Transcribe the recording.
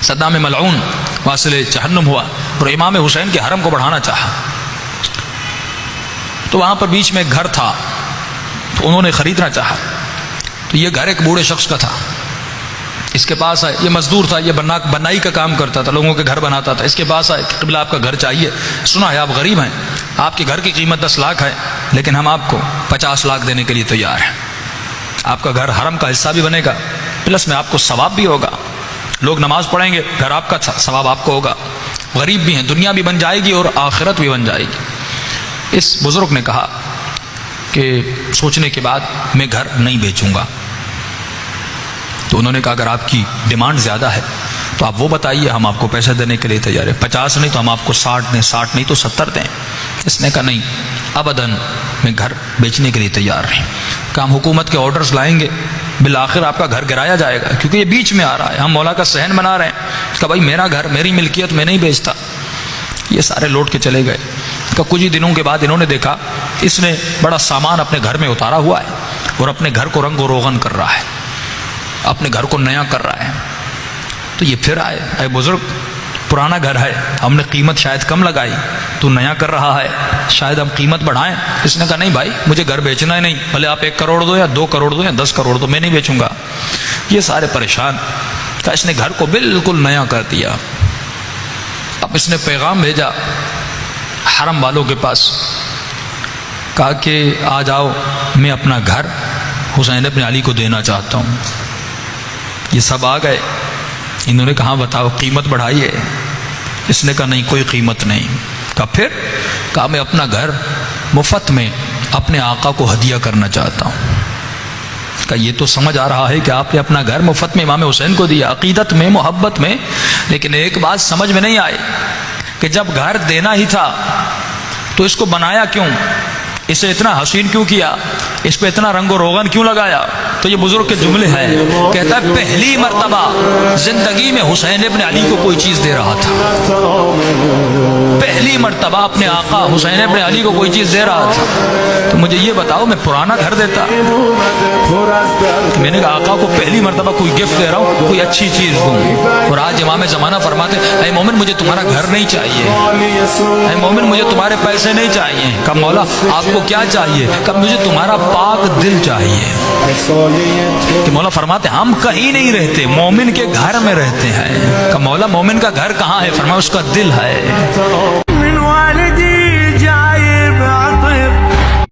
Saddam ملعون واصل جہنم ہوا اور امام حسین کے حرم کو بڑھانا چاہا، تو وہاں پر بیچ میں ایک گھر تھا، تو انہوں نے خریدنا چاہا، تو یہ گھر ایک بوڑھے شخص کا تھا، اس کے پاس آئے، یہ مزدور تھا، یہ بنائی کا کام کرتا تھا، لوگوں کے گھر بناتا تھا، اس کے پاس آئے کہ قبلہ آپ کا گھر چاہیے، سنا ہے آپ غریب ہیں، آپ کے گھر کی قیمت 10 لاکھ ہے، لیکن ہم آپ کو 50 لاکھ دینے کے لیے تیار ہیں، آپ کا گھر حرم کا حصہ بھی بنے گا، پلس میں آپ کو ثواب بھی ہوگا، لوگ نماز پڑھیں گے، گھر آپ کا ثواب آپ کو ہوگا، غریب بھی ہیں، دنیا بھی بن جائے گی اور آخرت بھی بن جائے گی۔ اس بزرگ نے کہا کہ سوچنے کے بعد میں گھر نہیں بیچوں گا، تو انہوں نے کہا اگر آپ کی ڈیمانڈ زیادہ ہے تو آپ وہ بتائیے، ہم آپ کو پیسے دینے کے لیے تیار ہیں، 50 نہیں تو ہم آپ کو 60 دیں، 60 نہیں تو 70 دیں۔ اس نے کہا نہیں، ابداً میں گھر بیچنے کے لیے تیار نہیں۔ کہ ہم حکومت کے آرڈرز لائیں گے، بالآخر آپ کا گھر گرایا جائے گا، کیونکہ یہ بیچ میں آ رہا ہے، ہم مولا کا صحن بنا رہے ہیں، کہ بھائی میرا گھر میری ملکیت میں نہیں بیچتا۔ یہ سارے لوٹ کے چلے گئے۔ کہ کچھ ہی دنوں کے بعد انہوں نے دیکھا اس نے بڑا سامان اپنے گھر میں اتارا ہوا ہے اور اپنے گھر کو رنگ و روغن کر رہا ہے، اپنے گھر کو نیا کر رہا ہے۔ تو یہ پھر آئے، اے بزرگ پرانا گھر ہے، ہم نے قیمت شاید کم لگائی، تو نیا کر رہا ہے، شاید ہم قیمت بڑھائیں۔ اس نے کہا نہیں بھائی، مجھے گھر بیچنا ہی نہیں، بھلے آپ 1 کروڑ دو یا 2 کروڑ دو یا 10 کروڑ دو، میں نہیں بیچوں گا۔ یہ سارے پریشان، کہ اس نے گھر کو بالکل نیا کر دیا۔ اب اس نے پیغام بھیجا حرم والوں کے پاس، کہا کہ آ جاؤ، میں اپنا گھر حسین ابن علی کو دینا چاہتا ہوں۔ یہ سب آ گئے، انہوں نے کہا بتاؤ قیمت بڑھائیے۔ اس نے کہا نہیں، کوئی قیمت نہیں۔ کہا پھر؟ کہا میں اپنا گھر مفت میں اپنے آقا کو ہدیہ کرنا چاہتا ہوں۔ کہا یہ تو سمجھ آ رہا ہے کہ آپ نے اپنا گھر مفت میں امام حسین کو دیا، عقیدت میں، محبت میں، لیکن ایک بات سمجھ میں نہیں آئی کہ جب گھر دینا ہی تھا تو اس کو بنایا کیوں، اسے اتنا حسین کیوں کیا، اس پہ اتنا رنگ و روغن کیوں لگایا؟ تو یہ بزرگ کے جملے ہیں، کہتا ہے پہلی مرتبہ زندگی میں حسین ابن علی کو کوئی چیز دے رہا تھا، پہلی مرتبہ اپنے آقا حسین ابن علی کو کوئی چیز دے رہا تھا۔ تو مجھے یہ بتاؤ میں پرانا گھر دیتا، میں نے کہا آقا کو پہلی مرتبہ کوئی گفٹ دے رہا ہوں، کوئی اچھی چیز دوں۔ اور آج امام زمانہ فرماتے اے مومن مجھے تمہارا گھر نہیں چاہیے، اے مومن مجھے تمہارے پیسے نہیں چاہیے۔ کہا مولا آپ کو کیا چاہیے؟ کہا مجھے تمہارا پاک دل چاہیے۔ کہ مولا فرماتے ہم کہیں نہیں رہتے، مومن کے گھر میں رہتے ہیں۔ کہ مولا مومن کا گھر کہاں ہے؟ فرمایا اس کا دل ہے۔